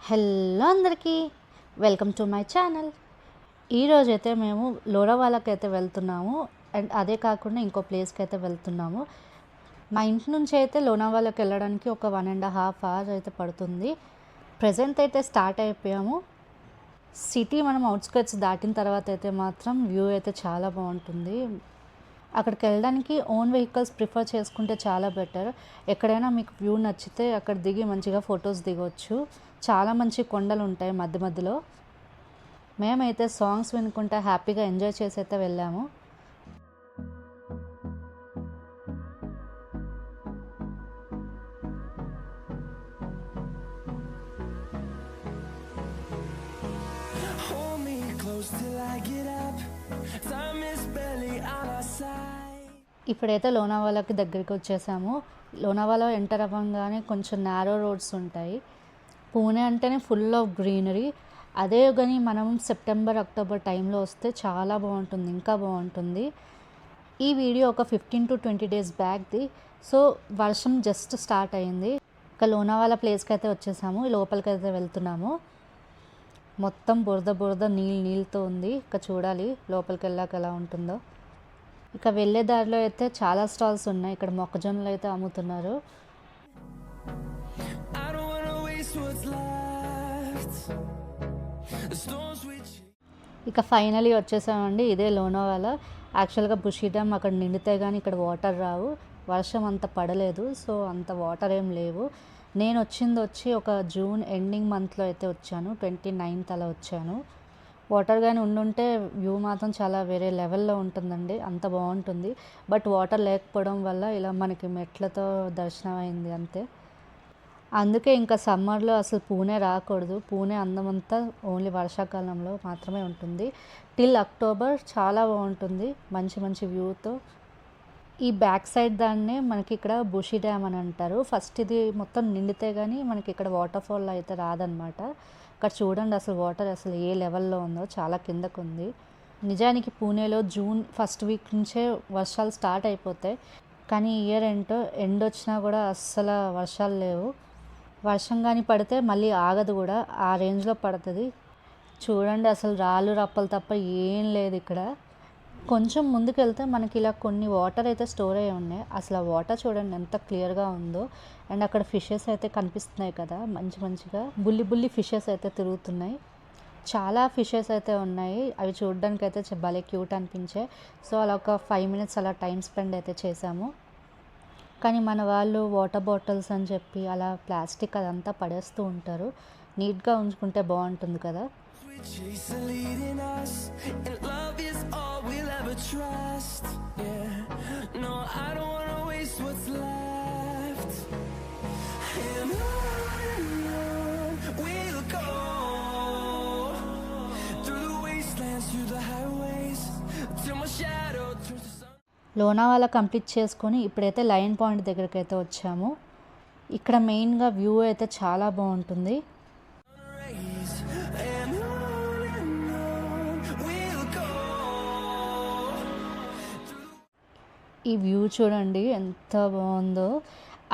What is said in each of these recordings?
Hello అందరికీ, welcome to my channel. ఈరోజైతే మేము లోనావాలాకి అయితే వెళ్తున్నాము. అండ్ అదే కాకుండా ఇంకో ప్లేస్కి అయితే వెళ్తున్నాము. మా ఇంటి నుంచి అయితే లోనావాలాకి వెళ్ళడానికి ఒక 1.5 hours అయితే పడుతుంది. ప్రజెంట్ అయితే స్టార్ట్ అయిపోయాము. సిటీ మనం అవుట్స్కట్స్ దాటిన తర్వాత అయితే మాత్రం వ్యూ అయితే చాలా బాగుంటుంది. అక్కడికి వెళ్ళడానికి ఓన్ వెహికల్స్ ప్రిఫర్ చేసుకుంటే చాలా బెటర్. ఎక్కడైనా మీకు వ్యూ నచ్చితే అక్కడ దిగి మంచిగా ఫొటోస్ దిగొచ్చు. చాలా మంచి కొండలు ఉంటాయి మధ్య మధ్యలో. మేమైతే సాంగ్స్ వినుకుంటా హ్యాపీగా ఎంజాయ్ చేసి అయితే వెళ్ళాము. ఇప్పుడైతే లోనావాలాకి దగ్గరికి వచ్చేసాము. లోనావాలా ఎంటర్ అవ్వగానే కొంచెం నారో రోడ్స్ ఉంటాయి. పూణే అంటేనే ఫుల్ ఆఫ్ గ్రీనరీ. అదే కానీ మనం సెప్టెంబర్ అక్టోబర్ టైంలో వస్తే చాలా బాగుంటుంది, ఇంకా బాగుంటుంది. ఈ వీడియో ఒక 15 to 20 days బ్యాక్ది. సో వర్షం జస్ట్ స్టార్ట్ అయింది. ఇక లోనావాలా ప్లేస్కి అయితే వచ్చేసాము. లోపలికి అయితే వెళ్తున్నాము. మొత్తం బురద బురద నీళ్ళతో ఉంది. ఇక చూడాలి లోపలికి వెళ్ళాక ఎలా ఉంటుందో. ఇక వెళ్ళే దారిలో అయితే చాలా స్టాల్స్ ఉన్నాయి. ఇక్కడ మొక్కజొన్నలు అయితే అమ్ముతున్నారు. ఇక ఫైనలీ వచ్చేసామండి. ఇదే లోనావాలా. యాక్చువల్గా బుషి డ్యామ్ అక్కడ నిండితే కానీ ఇక్కడ వాటర్ రావు. వర్షం అంత పడలేదు, సో అంత వాటర్ ఏం లేవు. నేను వచ్చి ఒక జూన్ ఎండింగ్ మంత్లో అయితే వచ్చాను. 29th అలా వచ్చాను. వాటర్ కానీ ఉండుంటే వ్యూ మాత్రం చాలా వేరే లెవెల్లో ఉంటుందండి, అంత బాగుంటుంది. బట్ వాటర్ లేకపోవడం వల్ల ఇలా మనకి మెట్లతో దర్శనం అయింది అంతే. అందుకే ఇంకా సమ్మర్లో అసలు పూణే రాకూడదు. పూణే అందమంతా ఓన్లీ వర్షాకాలంలో మాత్రమే ఉంటుంది. టిల్ అక్టోబర్ చాలా బాగుంటుంది, మంచి మంచి వ్యూతో. ఈ బ్యాక్ సైడ్ దాన్నే మనకి ఇక్కడ బుషి డ్యామ్ అని అంటారు. ఫస్ట్ ఇది మొత్తం నిండితే కానీ మనకి ఇక్కడ వాటర్ ఫాల్ అయితే రాదనమాట. ఇక్కడ చూడండి అసలు వాటర్ అసలు ఏ లెవెల్లో ఉందో, చాలా కిందకు ఉంది. నిజానికి పూణేలో జూన్ ఫస్ట్ వీక్ నుంచే వర్షాలు స్టార్ట్ అయిపోతాయి. కానీ ఇయర్ ఎండ్ వచ్చినా కూడా అస్సలు వర్షాలు లేవు. వర్షం కానీ పడితే మళ్ళీ ఆగదు కూడా, ఆ రేంజ్లో పడుతుంది. చూడండి అసలు రాళ్ళు రప్పలు తప్ప ఏం లేదు ఇక్కడ. కొంచెం ముందుకు వెళ్తే మనకి ఇలా కొన్ని వాటర్ అయితే స్టోర్ అయ్యి ఉన్నాయి. అసలు ఆ వాటర్ చూడండి ఎంత క్లియర్గా ఉందో. అండ్ అక్కడ ఫిషెస్ అయితే కనిపిస్తున్నాయి కదా, మంచిగా బుల్లి ఫిషెస్ అయితే తిరుగుతున్నాయి. చాలా ఫిషెస్ అయితే ఉన్నాయి. అవి చూడడానికి అయితే భలే క్యూట్ అనిపించాయి. సో అలా ఒక 5 minutes అలా టైం స్పెండ్ అయితే చేసాము. కానీ మన వాళ్ళు వాటర్ బాటిల్స్ అని చెప్పి అలా ప్లాస్టిక్ అదంతా పడేస్తూ ఉంటారు. నీట్గా ఉంచుకుంటే బాగుంటుంది కదా. లోనావాలా కంప్లీట్ చేసుకొని ఇప్పుడైతే లయన్ పాయింట్ దగ్గరికి అయితే వచ్చాము. ఇక్కడ మెయిన్గా వ్యూ అయితే చాలా బాగుంటుంది. ఈ వ్యూ చూడండి ఎంత బాగుందో.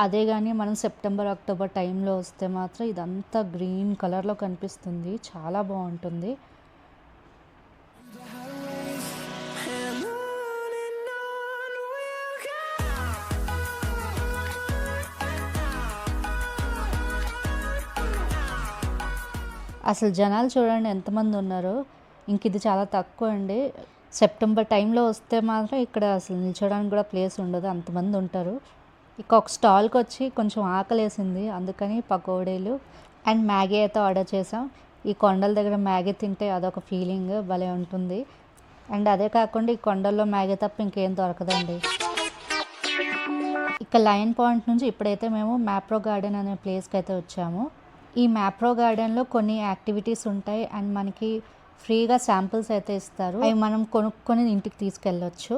అదే కానీ మనం సెప్టెంబర్ అక్టోబర్ టైంలో వస్తే మాత్రం ఇదంతా గ్రీన్ కలర్లో కనిపిస్తుంది, చాలా బాగుంటుంది. అసలు జనాలు చూడండి ఎంతమంది ఉన్నారో. ఇంక ఇది చాలా తక్కువ అండి. సెప్టెంబర్ టైంలో వస్తే మాత్రం ఇక్కడ అసలు నిల్చోడానికి కూడా ప్లేస్ ఉండదు, అంతమంది ఉంటారు. ఇక ఒక స్టాల్కి వచ్చి కొంచెం ఆకలేసింది, అందుకని పకోడీలు అండ్ మ్యాగీ అయితే ఆర్డర్ చేసాం. ఈ కొండల దగ్గర మ్యాగీ తింటే అదొక ఫీలింగ్ భలే ఉంటుంది. అండ్ అదే కాకుండా ఈ కొండల్లో మ్యాగీ తప్ప ఇంకేం దొరకదండి. ఇక లయన్ పాయింట్ నుంచి ఇప్పుడైతే మేము మ్యాప్రో గార్డెన్ అనే ప్లేస్కి అయితే వచ్చాము. ఈ మ్యాప్రో గార్డెన్లో కొన్ని యాక్టివిటీస్ ఉంటాయి అండ్ మనకి ఫ్రీగా శాంపిల్స్ అయితే ఇస్తారు. అవి మనం కొనుక్కొని ఇంటికి తీసుకెళ్ళొచ్చు.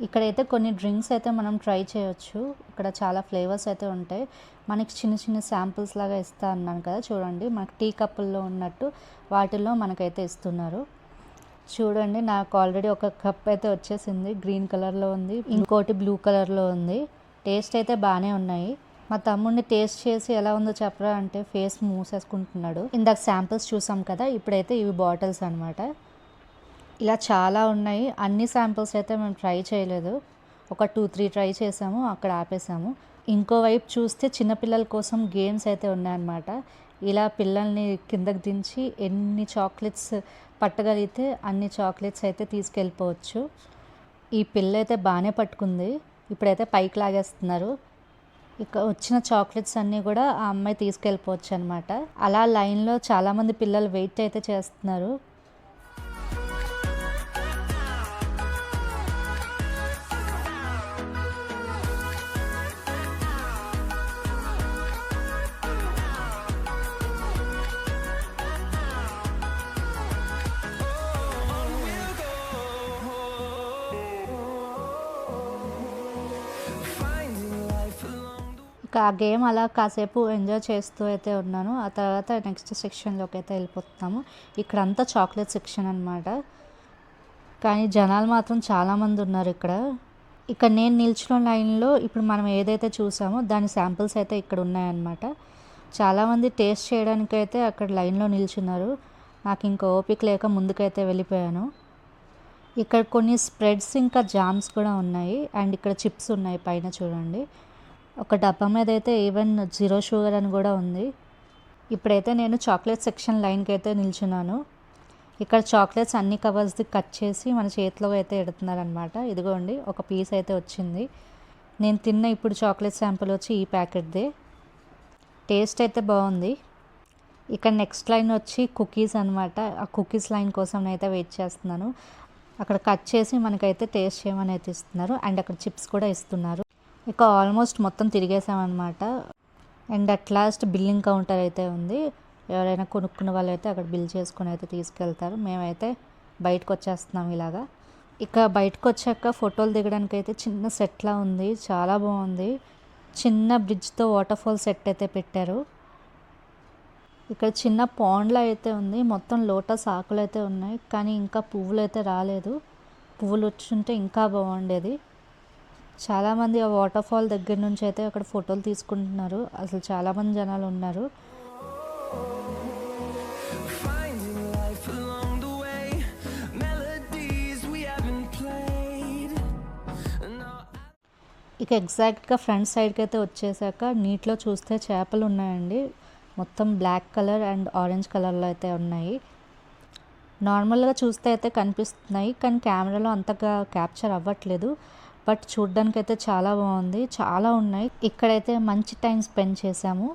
ఇక్కడైతే కొన్ని డ్రింక్స్ అయితే మనం ట్రై చేయొచ్చు. ఇక్కడ చాలా ఫ్లేవర్స్ అయితే ఉంటాయి. మనకి చిన్న శాంపిల్స్ లాగా ఇస్తా అన్నాను కదా, చూడండి మనకి టీ కప్పుల్లో ఉన్నట్టు వాటిల్లో మనకైతే ఇస్తున్నారు. చూడండి నాకు ఆల్రెడీ ఒక కప్ అయితే వచ్చేసింది, గ్రీన్ కలర్లో ఉంది, ఇంకోటి బ్లూ కలర్లో ఉంది. టేస్ట్ అయితే బాగానే ఉన్నాయి. మా తమ్ముడిని టేస్ట్ చేసి ఎలా ఉందో చెప్పరా అంటే ఫేస్ మూసేసుకుంటున్నాడు. ఇందాక శాంపిల్స్ చూసాం కదా, ఇప్పుడైతే ఇవి బాటిల్స్ అనమాట. ఇలా చాలా ఉన్నాయి. అన్ని శాంపిల్స్ అయితే మేము ట్రై చేయలేదు, ఒక 2-3 ట్రై చేసాము, అక్కడ ఆపేసాము. ఇంకోవైపు చూస్తే చిన్నపిల్లల కోసం గేమ్స్ అయితే ఉన్నాయన్నమాట. ఇలా పిల్లల్ని కిందకి దించి ఎన్ని చాక్లెట్స్ పట్టగలిగితే అన్ని చాక్లెట్స్ అయితే తీసుకెళ్ళిపోవచ్చు. ఈ పిల్ల అయితే బాగానే పట్టుకుంది. ఇప్పుడైతే పైకి లాగేస్తున్నారు. ఇక వచ్చిన చాక్లెట్స్ అన్నీ కూడా ఆ అమ్మాయి తీసుకెళ్ళిపోవచ్చు అనమాట. అలా లైన్లో చాలామంది పిల్లలు వెయిట్ అయితే చేస్తున్నారు. ఇక ఆ గేమ్ అలా కాసేపు ఎంజాయ్ చేస్తూ అయితే ఉన్నాను. ఆ తర్వాత నెక్స్ట్ సెక్షన్లోకి అయితే వెళ్ళిపోతున్నాము. ఇక్కడంతా చాక్లెట్ సెక్షన్ అనమాట. కానీ జనాలు మాత్రం చాలామంది ఉన్నారు ఇక్కడ. ఇక్కడ నేను నిల్చున్న లైన్లో ఇప్పుడు మనం ఏదైతే చూసామో దాని శాంపిల్స్ అయితే ఇక్కడ ఉన్నాయన్నమాట. చాలామంది టేస్ట్ చేయడానికైతే అక్కడ లైన్లో నిల్చున్నారు. నాకు ఇంకా ఓపిక లేక ముందుకైతే వెళ్ళిపోయాను. ఇక్కడ కొన్ని స్ప్రెడ్స్ ఇంకా జామ్స్ కూడా ఉన్నాయి. అండ్ ఇక్కడ చిప్స్ ఉన్నాయి పైన చూడండి. ఒక డబ్బా మీద అయితే ఈవెన్ 0 షుగర్ అని కూడా ఉంది. ఇప్పుడైతే నేను చాక్లెట్ సెక్షన్ లైన్కి అయితే నిల్చున్నాను. ఇక్కడ చాక్లెట్స్ అన్ని కవర్స్ది కట్ చేసి మన చేతిలో అయితే ఎడుతున్నారనమాట. ఇదిగోండి ఒక పీస్ అయితే వచ్చింది. నేను తిన్న ఇప్పుడు చాక్లెట్ శాంపుల్ వచ్చి ఈ ప్యాకెట్దే. టేస్ట్ అయితే బాగుంది. ఇక్కడ నెక్స్ట్ లైన్ వచ్చి కుకీస్ అనమాట. ఆ కుకీస్ లైన్ కోసం నేనైతే వెయిట్ చేస్తున్నాను. అక్కడ కట్ చేసి మనకైతే టేస్ట్ చేయమని అయితే ఇస్తున్నారు. అండ్ అక్కడ చిప్స్ కూడా ఇస్తున్నారు. ఇక ఆల్మోస్ట్ మొత్తం తిరిగేసామన్నమాట. And at last billing counter అయితే ఉంది. ఎవరైనా కొనుక్కున్న వాళ్ళు అయితే అక్కడ బిల్ చేసుకుని అయితే తీసుకెళ్తారు. మేమైతే బయటకు వచ్చేస్తున్నాం ఇలాగా. ఇక బయటకు వచ్చాక ఫోటోలు దిగడానికి అయితే చిన్న సెట్లా ఉంది, చాలా బాగుంది. చిన్న బ్రిడ్జ్తో వాటర్ ఫాల్ సెట్ అయితే పెట్టారు. ఇక్కడ చిన్న పాండ్లా అయితే ఉంది. మొత్తం లోటస్ ఆకులు అయితే ఉన్నాయి, కానీ ఇంకా పువ్వులు అయితే రాలేదు. పువ్వులు వచ్చుంటే ఇంకా బాగుండేది. చాలామంది ఆ వాటర్ ఫాల్ దగ్గర నుంచి అయితే అక్కడ ఫోటోలు తీసుకుంటున్నారు. అసలు చాలామంది జనాలు ఉన్నారు. ఇక ఎగ్జాక్ట్గా ఫ్రంట్ సైడ్కి అయితే వచ్చేసాక నీటిలో చూస్తే చేపలు ఉన్నాయండి. మొత్తం బ్లాక్ కలర్ అండ్ ఆరెంజ్ కలర్లో అయితే ఉన్నాయి. నార్మల్గా చూస్తే అయితే కనిపిస్తున్నాయి, కానీ కెమెరాలో అంతగా క్యాప్చర్ అవ్వట్లేదు. బట్ చూడ్డానికి అయితే చాలా బాగుంది. చాలా ఉన్నాయి. ఇక్కడైతే మంచి టైం స్పెండ్ చేసాము.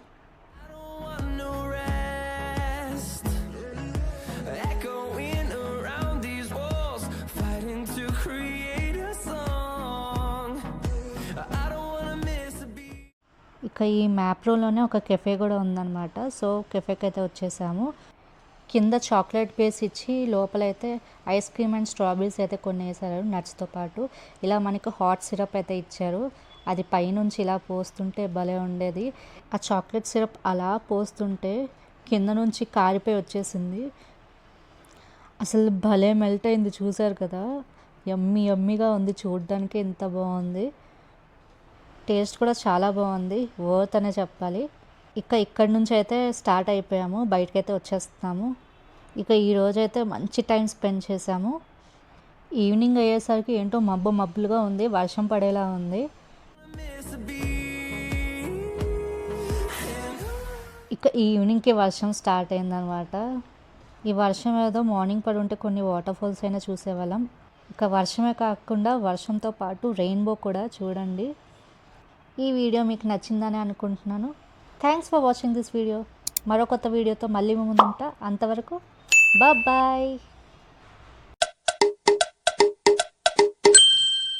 ఇక ఈ మ్యాప్రోలోనే ఒక కెఫే కూడా ఉందన్నమాట. సో కెఫేకి అయితే వచ్చేసాము. కింద చాక్లెట్ బేస్ ఇచ్చి లోపలైతే ఐస్ క్రీమ్ అండ్ స్ట్రాబెరీస్ అయితే కొన్ని వేసారు నట్స్తో పాటు. ఇలా మనకు హాట్ సిరప్ అయితే ఇచ్చారు. అది పైనుంచి ఇలా పోస్తుంటే భలే ఉండేది. ఆ చాక్లెట్ సిరప్ అలా పోస్తుంటే కింద నుంచి కారిపోయి వచ్చేసింది. అసలు భలే మెల్ట్ అయింది, చూసారు కదా. యమ్మీగా ఉంది, చూడడానికి ఎంత బాగుంది. టేస్ట్ కూడా చాలా బాగుంది, వర్త్ అనే చెప్పాలి. ఇక్కడ నుంచి అయితే స్టార్ట్ అయిపోయాము, బయటకైతే వచ్చేస్తున్నాము. ఇక ఈరోజైతే మంచి టైం స్పెండ్ చేసాము. ఈవినింగ్ అయ్యేసరికి ఏంటో మబ్బులుగా ఉంది, వర్షం పడేలా ఉంది. ఇక ఈవినింగ్కి వర్షం స్టార్ట్ అయిందనమాట. ఈ వర్షం ఏదో మార్నింగ్ పడి ఉంటే కొన్ని వాటర్ ఫాల్స్ అయినా చూసేవాళ్ళం. ఇక వర్షమే కాకుండా వర్షంతో పాటు రెయిన్బో కూడా చూడండి. ఈ వీడియో మీకు నచ్చిందని అనుకుంటున్నాను. Thanks for watching this video. మరో కొత్త వీడియోతో మళ్ళీ ముందుంటా. అంతవరకు బాయ్.